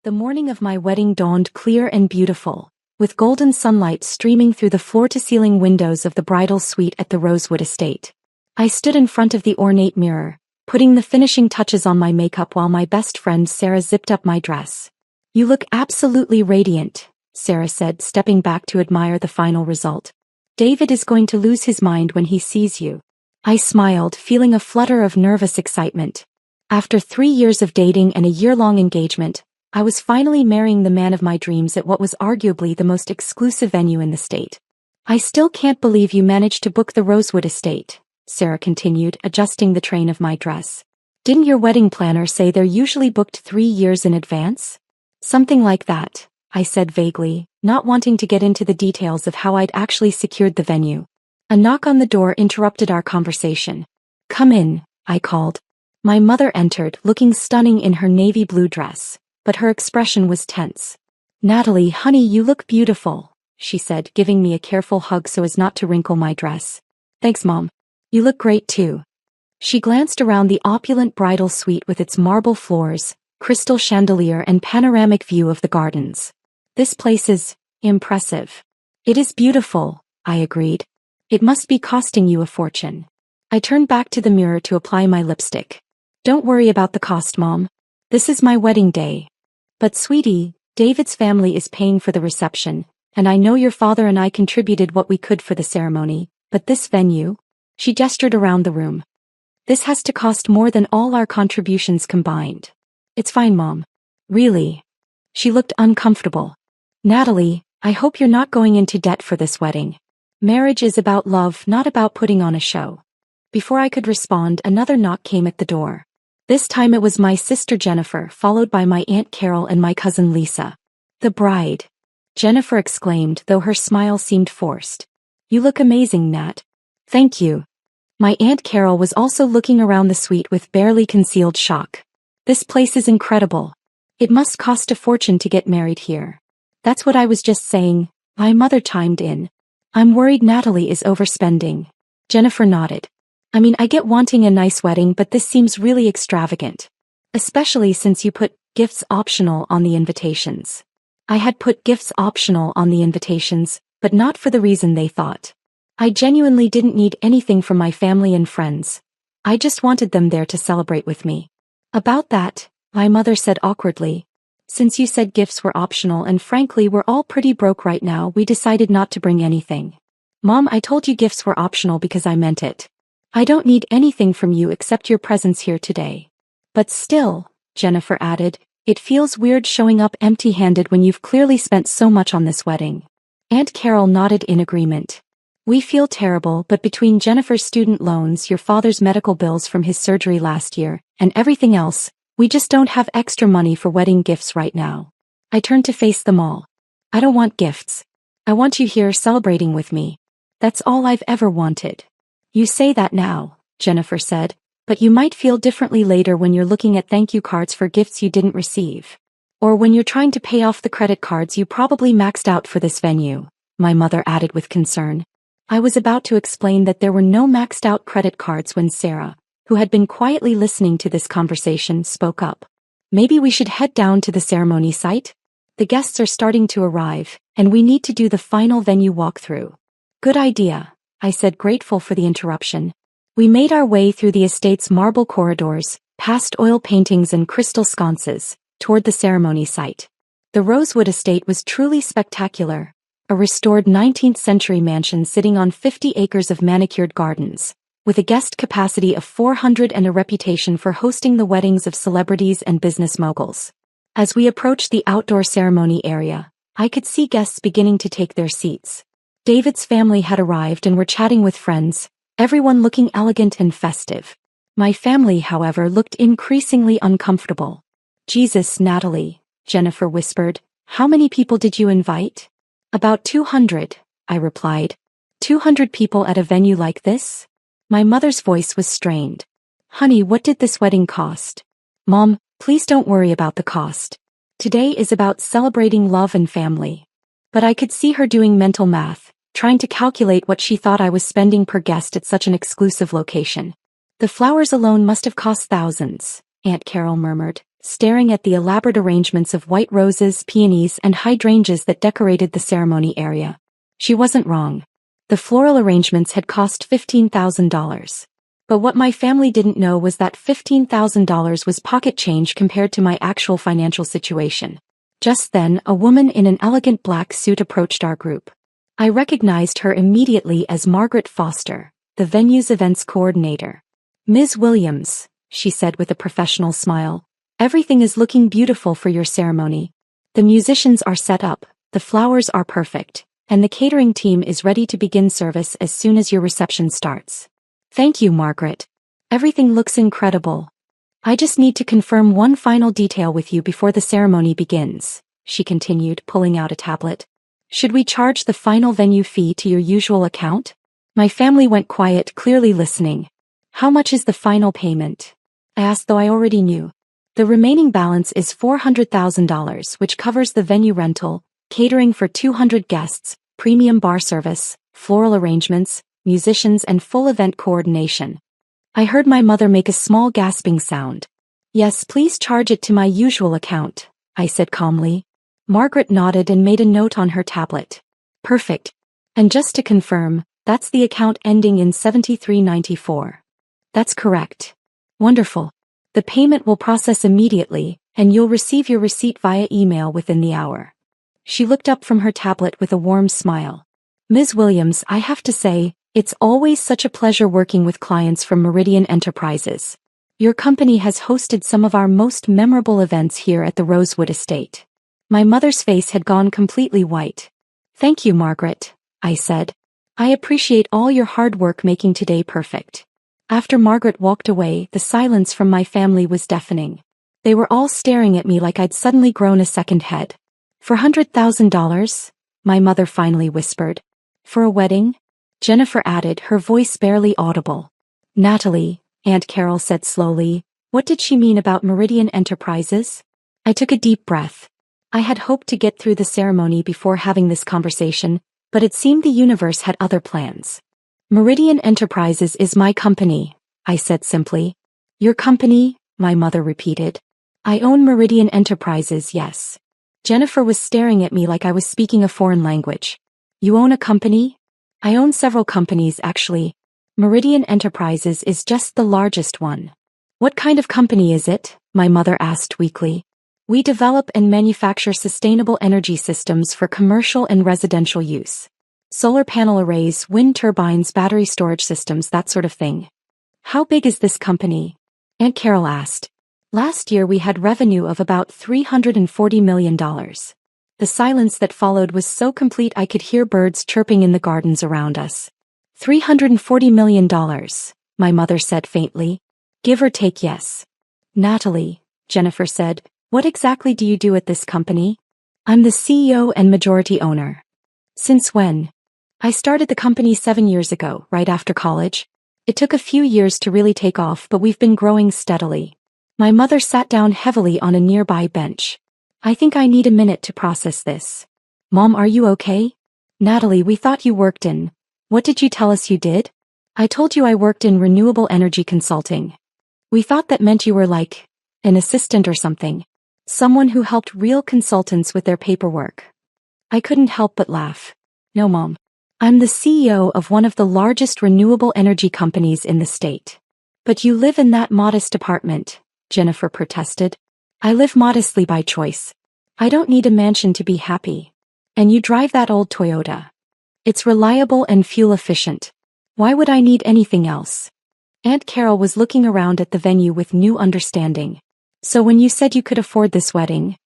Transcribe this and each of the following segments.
The morning of my wedding dawned clear and beautiful, with golden sunlight streaming through the floor-to-ceiling windows of the bridal suite at the Rosewood estate. I stood in front of the ornate mirror, putting the finishing touches on my makeup while my best friend Sarah zipped up my dress. "You look absolutely radiant," Sarah said, stepping back to admire the final result. "David is going to lose his mind when he sees you." I smiled, feeling a flutter of nervous excitement. After 3 years of dating and a year-long engagement, I was finally marrying the man of my dreams at what was arguably the most exclusive venue in the state. "I still can't believe you managed to book the Rosewood estate," Sarah continued, adjusting the train of my dress. "Didn't your wedding planner say they're usually booked 3 years in advance?" "Something like that," I said vaguely, not wanting to get into the details of how I'd actually secured the venue. A knock on the door interrupted our conversation. "Come in," I called. My mother entered, looking stunning in her navy blue dress, but her expression was tense. "Natalie, honey, you look beautiful," she said, giving me a careful hug so as not to wrinkle my dress. "Thanks, Mom. You look great too." She glanced around the opulent bridal suite with its marble floors, crystal chandelier and panoramic view of the gardens. "This place is impressive." "It is beautiful," I agreed. "It must be costing you a fortune." I turned back to the mirror to apply my lipstick. "Don't worry about the cost, Mom. This is my wedding day." "But sweetie, David's family is paying for the reception, and I know your father and I contributed what we could for the ceremony, but this venue?" She gestured around the room. "This has to cost more than all our contributions combined." "It's fine, Mom." "Really?" She looked uncomfortable. "Natalie, I hope you're not going into debt for this wedding. Marriage is about love, not about putting on a show." Before I could respond, another knock came at the door. This time it was my sister Jennifer, followed by my Aunt Carol and my cousin Lisa. "The bride," Jennifer exclaimed, though her smile seemed forced. "You look amazing, Nat." "Thank you." My Aunt Carol was also looking around the suite with barely concealed shock. "This place is incredible. It must cost a fortune to get married here." "That's what I was just saying," my mother chimed in. "I'm worried Natalie is overspending." Jennifer nodded. "I mean, I get wanting a nice wedding, but this seems really extravagant. Especially since you put gifts optional on the invitations." I had put gifts optional on the invitations, but not for the reason they thought. I genuinely didn't need anything from my family and friends. I just wanted them there to celebrate with me. "About that," my mother said awkwardly. "Since you said gifts were optional and frankly we're all pretty broke right now, we decided not to bring anything." "Mom, I told you gifts were optional because I meant it. I don't need anything from you except your presence here today." "But still," Jennifer added, "it feels weird showing up empty-handed when you've clearly spent so much on this wedding." Aunt Carol nodded in agreement. "We feel terrible, but between Jennifer's student loans, your father's medical bills from his surgery last year, and everything else, we just don't have extra money for wedding gifts right now." I turned to face them all. "I don't want gifts. I want you here celebrating with me. That's all I've ever wanted." "You say that now," Jennifer said, "but you might feel differently later when you're looking at thank you cards for gifts you didn't receive. Or when you're trying to pay off the credit cards you probably maxed out for this venue," my mother added with concern. I was about to explain that there were no maxed out credit cards when Sarah, who had been quietly listening to this conversation, spoke up. "Maybe we should head down to the ceremony site? The guests are starting to arrive, and we need to do the final venue walkthrough." "Good idea," I said, grateful for the interruption. We made our way through the estate's marble corridors, past oil paintings and crystal sconces, toward the ceremony site. The Rosewood estate was truly spectacular, a restored 19th-century mansion sitting on 50 acres of manicured gardens, with a guest capacity of 400 and a reputation for hosting the weddings of celebrities and business moguls. As we approached the outdoor ceremony area, I could see guests beginning to take their seats. David's family had arrived and were chatting with friends, everyone looking elegant and festive. My family, however, looked increasingly uncomfortable. "Jesus, Natalie," Jennifer whispered, "how many people did you invite?" "About 200, I replied. 200 people at a venue like this?" My mother's voice was strained. "Honey, what did this wedding cost?" "Mom, please don't worry about the cost. Today is about celebrating love and family." But I could see her doing mental math, trying to calculate what she thought I was spending per guest at such an exclusive location. "The flowers alone must have cost thousands," Aunt Carol murmured, staring at the elaborate arrangements of white roses, peonies, and hydrangeas that decorated the ceremony area. She wasn't wrong. The floral arrangements had cost $15,000. But what my family didn't know was that $15,000 was pocket change compared to my actual financial situation. Just then, a woman in an elegant black suit approached our group. I recognized her immediately as Margaret Foster, the venue's events coordinator. "Ms. Williams," she said with a professional smile, "everything is looking beautiful for your ceremony. The musicians are set up, the flowers are perfect, and the catering team is ready to begin service as soon as your reception starts." "Thank you, Margaret. Everything looks incredible. I just need to confirm one final detail with you before the ceremony begins," she continued, pulling out a tablet. "Should we charge the final venue fee to your usual account?" My family went quiet, clearly listening. "How much is the final payment?" I asked, though I already knew. "The remaining balance is $400,000, which covers the venue rental, catering for 200 guests, premium bar service, floral arrangements, musicians, and full event coordination." I heard my mother make a small gasping sound. "Yes, please charge it to my usual account," I said calmly. Margaret nodded and made a note on her tablet. "Perfect. And just to confirm, that's the account ending in 7394. "That's correct." "Wonderful. The payment will process immediately, and you'll receive your receipt via email within the hour." She looked up from her tablet with a warm smile. "Ms. Williams, I have to say, it's always such a pleasure working with clients from Meridian Enterprises. Your company has hosted some of our most memorable events here at the Rosewood Estate." My mother's face had gone completely white. "Thank you, Margaret," I said. "I appreciate all your hard work making today perfect." After Margaret walked away, the silence from my family was deafening. They were all staring at me like I'd suddenly grown a second head. "$400,000? My mother finally whispered. "For a wedding?" Jennifer added, her voice barely audible. "Natalie," Aunt Carol said slowly, "what did she mean about Meridian Enterprises?" I took a deep breath. I had hoped to get through the ceremony before having this conversation, but it seemed the universe had other plans. "Meridian Enterprises is my company," I said simply. "Your company?" my mother repeated. "I own Meridian Enterprises, yes." Jennifer was staring at me like I was speaking a foreign language. "You own a company?" "I own several companies, actually. Meridian Enterprises is just the largest one." "What kind of company is it?" my mother asked weakly. "We develop and manufacture sustainable energy systems for commercial and residential use. Solar panel arrays, wind turbines, battery storage systems, that sort of thing." "How big is this company?" Aunt Carol asked. "Last year we had revenue of about $340 million. The silence that followed was so complete I could hear birds chirping in the gardens around us. $340 million, my mother said faintly. "Give or take, yes." "Natalie," Jennifer said, "what exactly do you do at this company?" "I'm the CEO and majority owner." "Since when?" "I started the company 7 years ago, right after college. It took a few years to really take off, but we've been growing steadily." My mother sat down heavily on a nearby bench. "I think I need a minute to process this." "Mom, are you okay?" "Natalie, we thought you worked in... What did you tell us you did?" "I told you I worked in renewable energy consulting." "We thought that meant you were like... an assistant or something. Someone who helped real consultants with their paperwork." I couldn't help but laugh. "No, Mom. I'm the CEO of one of the largest renewable energy companies in the state." "But you live in that modest apartment," Jennifer protested. "I live modestly by choice. I don't need a mansion to be happy. And you drive that old Toyota. It's reliable and fuel efficient. Why would I need anything else?" Aunt Carol was looking around at the venue with new understanding. "So when you said you could afford this wedding..."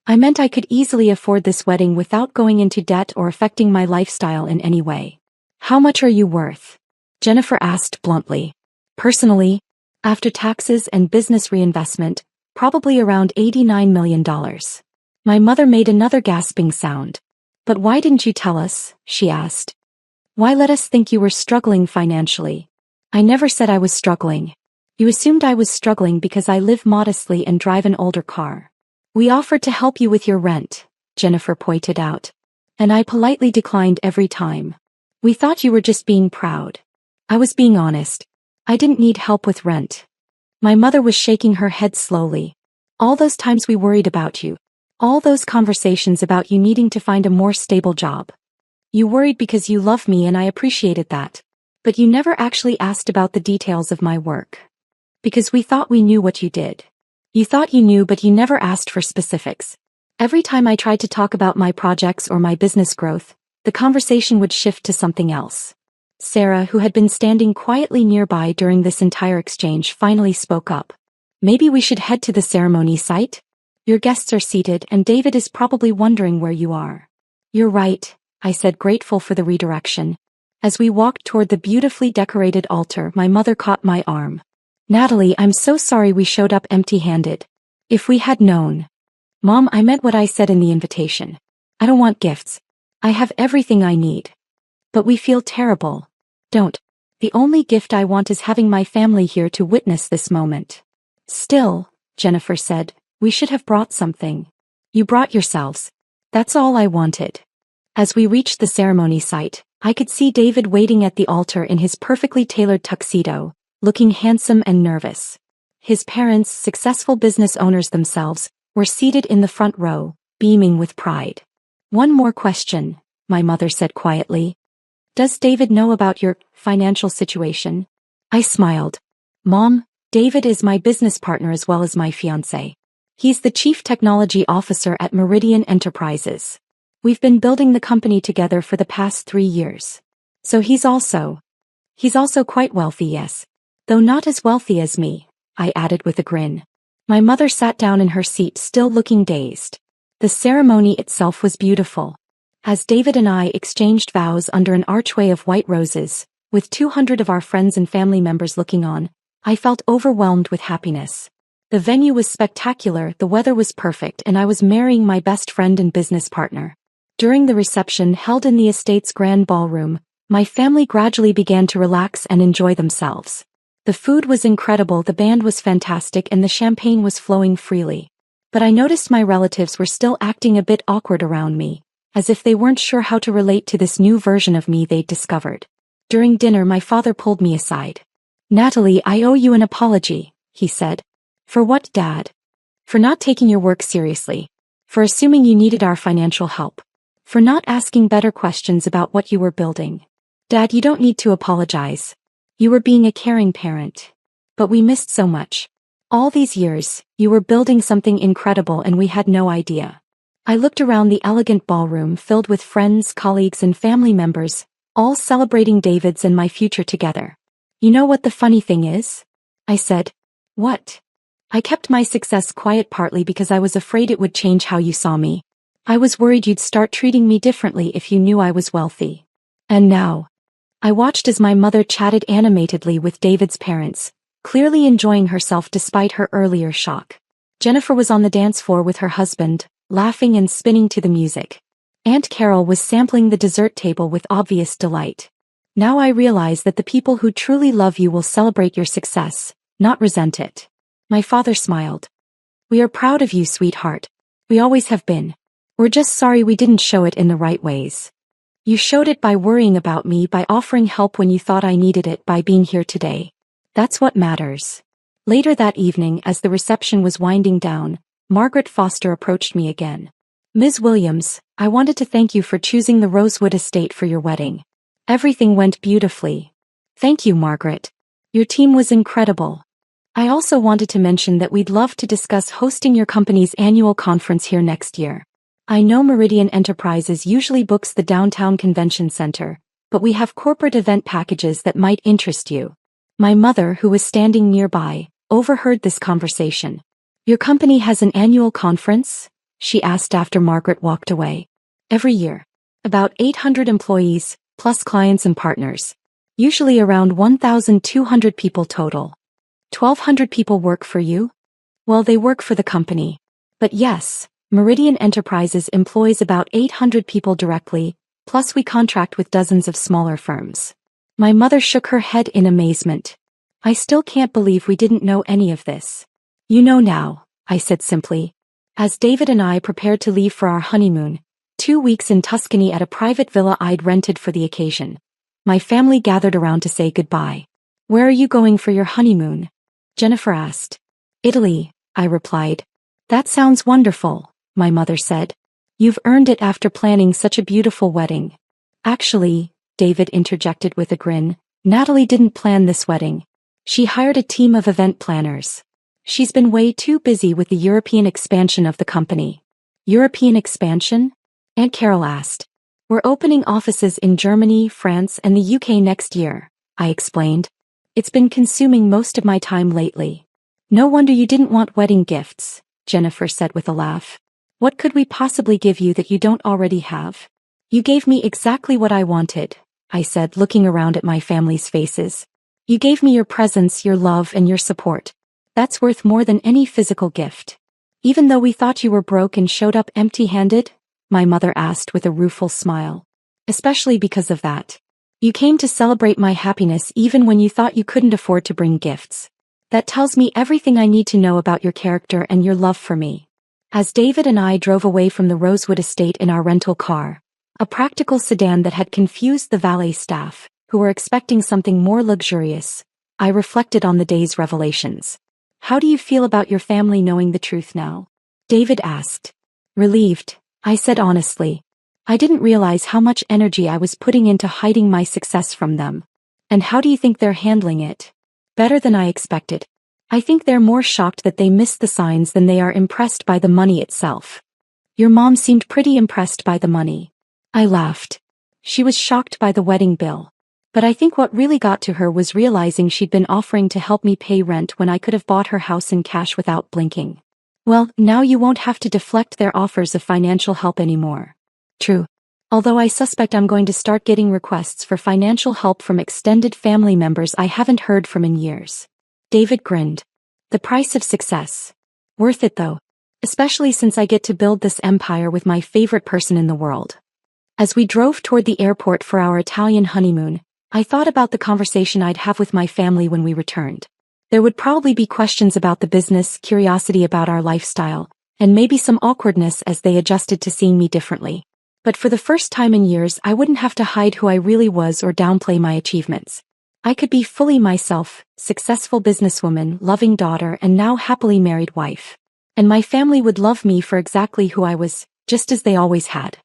"I meant I could easily afford this wedding without going into debt or affecting my lifestyle in any way." "How much are you worth?" Jennifer asked bluntly. "Personally, after taxes and business reinvestment, probably around $89 million. My mother made another gasping sound. "But why didn't you tell us?" she asked. "Why let us think you were struggling financially?" "I never said I was struggling. You assumed I was struggling because I live modestly and drive an older car." "We offered to help you with your rent," Jennifer pointed out. "And I politely declined every time. We thought you were just being proud." "I was being honest. I didn't need help with rent." My mother was shaking her head slowly. All those times we worried about you. All those conversations about you needing to find a more stable job. You worried because you love me and I appreciated that. But you never actually asked about the details of my work. Because we thought we knew what you did. You thought you knew but you never asked for specifics. Every time I tried to talk about my projects or my business growth, the conversation would shift to something else. Sarah, who had been standing quietly nearby during this entire exchange, finally spoke up. Maybe we should head to the ceremony site? Your guests are seated and David is probably wondering where you are. You're right, I said, grateful for the redirection. As we walked toward the beautifully decorated altar, my mother caught my arm. Natalie, I'm so sorry we showed up empty-handed. If we had known. Mom, I meant what I said in the invitation. I don't want gifts. I have everything I need. But we feel terrible. Don't. The only gift I want is having my family here to witness this moment. Still, Jennifer said, we should have brought something. You brought yourselves. That's all I wanted. As we reached the ceremony site, I could see David waiting at the altar in his perfectly tailored tuxedo, looking handsome and nervous. His parents, successful business owners themselves, were seated in the front row, beaming with pride. One more question, my mother said quietly. Does David know about your financial situation? I smiled. Mom, David is my business partner as well as my fiancé. He's the Chief Technology Officer at Meridian Enterprises. We've been building the company together for the past 3 years. So he's also quite wealthy, yes. Though not as wealthy as me, I added with a grin. My mother sat down in her seat, still looking dazed. The ceremony itself was beautiful. As David and I exchanged vows under an archway of white roses, with 200 of our friends and family members looking on, I felt overwhelmed with happiness. The venue was spectacular, the weather was perfect, and I was marrying my best friend and business partner. During the reception held in the estate's grand ballroom, my family gradually began to relax and enjoy themselves. The food was incredible, the band was fantastic, and the champagne was flowing freely. But I noticed my relatives were still acting a bit awkward around me, as if they weren't sure how to relate to this new version of me they'd discovered. During dinner, my father pulled me aside. Natalie, I owe you an apology, he said. For what, Dad? For not taking your work seriously. For assuming you needed our financial help. For not asking better questions about what you were building. Dad, you don't need to apologize. You were being a caring parent. But we missed so much. All these years, you were building something incredible and we had no idea. I looked around the elegant ballroom filled with friends, colleagues, and family members, all celebrating David's and my future together. You know what the funny thing is? I said. What? I kept my success quiet partly because I was afraid it would change how you saw me. I was worried you'd start treating me differently if you knew I was wealthy. And now. I watched as my mother chatted animatedly with David's parents, clearly enjoying herself despite her earlier shock. Jennifer was on the dance floor with her husband, laughing and spinning to the music. Aunt Carol was sampling the dessert table with obvious delight. Now I realize that the people who truly love you will celebrate your success, not resent it. My father smiled. We are proud of you, sweetheart. We always have been. We're just sorry we didn't show it in the right ways. You showed it by worrying about me, by offering help when you thought I needed it, by being here today. That's what matters. Later that evening, as the reception was winding down, Margaret Foster approached me again. Ms. Williams, I wanted to thank you for choosing the Rosewood Estate for your wedding. Everything went beautifully. Thank you, Margaret. Your team was incredible. I also wanted to mention that we'd love to discuss hosting your company's annual conference here next year. I know Meridian Enterprises usually books the downtown convention center, but we have corporate event packages that might interest you. My mother, who was standing nearby, overheard this conversation. Your company has an annual conference? She asked after Margaret walked away. Every year. About 800 employees, plus clients and partners. Usually around 1,200 people total. 1,200 people work for you? Well, they work for the company. But yes, Meridian Enterprises employs about 800 people directly, plus we contract with dozens of smaller firms. My mother shook her head in amazement. I still can't believe we didn't know any of this. You know now, I said simply. As David and I prepared to leave for our honeymoon, 2 weeks in Tuscany at a private villa I'd rented for the occasion. My family gathered around to say goodbye. Where are you going for your honeymoon? Jennifer asked. Italy, I replied. That sounds wonderful, my mother said. You've earned it after planning such a beautiful wedding. Actually, David interjected with a grin, Natalie didn't plan this wedding. She hired a team of event planners. She's been way too busy with the European expansion of the company. European expansion? Aunt Carol asked. We're opening offices in Germany, France, and the UK next year, I explained. It's been consuming most of my time lately. No wonder you didn't want wedding gifts, Jennifer said with a laugh. What could we possibly give you that you don't already have? You gave me exactly what I wanted, I said, looking around at my family's faces. You gave me your presence, your love, and your support. That's worth more than any physical gift. Even though we thought you were broke and showed up empty-handed? My mother asked with a rueful smile. Especially because of that. You came to celebrate my happiness even when you thought you couldn't afford to bring gifts. That tells me everything I need to know about your character and your love for me. As David and I drove away from the Rosewood estate in our rental car, a practical sedan that had confused the valet staff, who were expecting something more luxurious, I reflected on the day's revelations. How do you feel about your family knowing the truth now? David asked. Relieved, I said honestly. I didn't realize how much energy I was putting into hiding my success from them. And how do you think they're handling it? Better than I expected. I think they're more shocked that they missed the signs than they are impressed by the money itself. Your mom seemed pretty impressed by the money. I laughed. She was shocked by the wedding bill. But I think what really got to her was realizing she'd been offering to help me pay rent when I could have bought her house in cash without blinking. Well, now you won't have to deflect their offers of financial help anymore. True. Although I suspect I'm going to start getting requests for financial help from extended family members I haven't heard from in years. David grinned. The price of success. Worth it though. Especially since I get to build this empire with my favorite person in the world. As we drove toward the airport for our Italian honeymoon, I thought about the conversation I'd have with my family when we returned. There would probably be questions about the business, curiosity about our lifestyle, and maybe some awkwardness as they adjusted to seeing me differently. But for the first time in years, I wouldn't have to hide who I really was or downplay my achievements. I could be fully myself, successful businesswoman, loving daughter, and now happily married wife. And my family would love me for exactly who I was, just as they always had.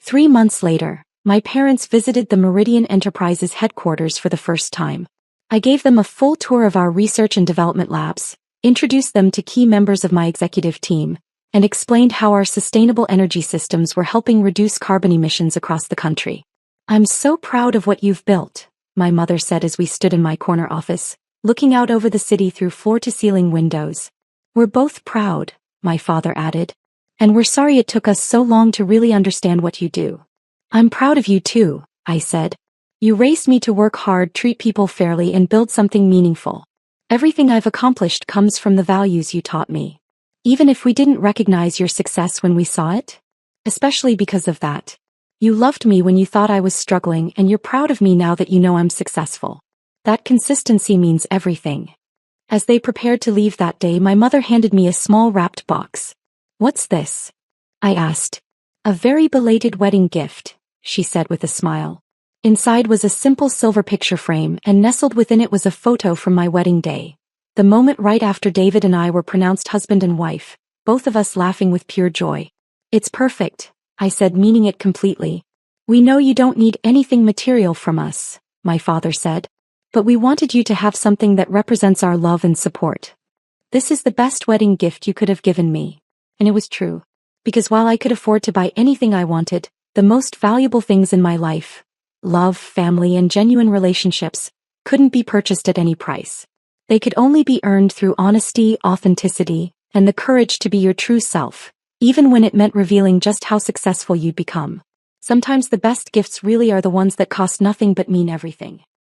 3 months later, my parents visited the Meridian Enterprises headquarters for the first time. I gave them a full tour of our research and development labs, introduced them to key members of my executive team, and explained how our sustainable energy systems were helping reduce carbon emissions across the country. I'm so proud of what you've built, my mother said as we stood in my corner office, looking out over the city through floor-to-ceiling windows. We're both proud, my father added. And we're sorry it took us so long to really understand what you do. I'm proud of you too, I said. You raised me to work hard, treat people fairly, and build something meaningful. Everything I've accomplished comes from the values you taught me. Even if we didn't recognize your success when we saw it? Especially because of that. You loved me when you thought I was struggling, and you're proud of me now that you know I'm successful. That consistency means everything. As they prepared to leave that day, my mother handed me a small wrapped box. What's this? I asked. A very belated wedding gift, she said with a smile. Inside was a simple silver picture frame, and nestled within it was a photo from my wedding day. The moment right after David and I were pronounced husband and wife, both of us laughing with pure joy. It's perfect, I said, meaning it completely. We know you don't need anything material from us, my father said. But we wanted you to have something that represents our love and support. This is the best wedding gift you could have given me. And it was true. Because while I could afford to buy anything I wanted, the most valuable things in my life, love, family, and genuine relationships, couldn't be purchased at any price. They could only be earned through honesty, authenticity, and the courage to be your true self, even when it meant revealing just how successful you'd become. Sometimes the best gifts really are the ones that cost nothing but mean everything.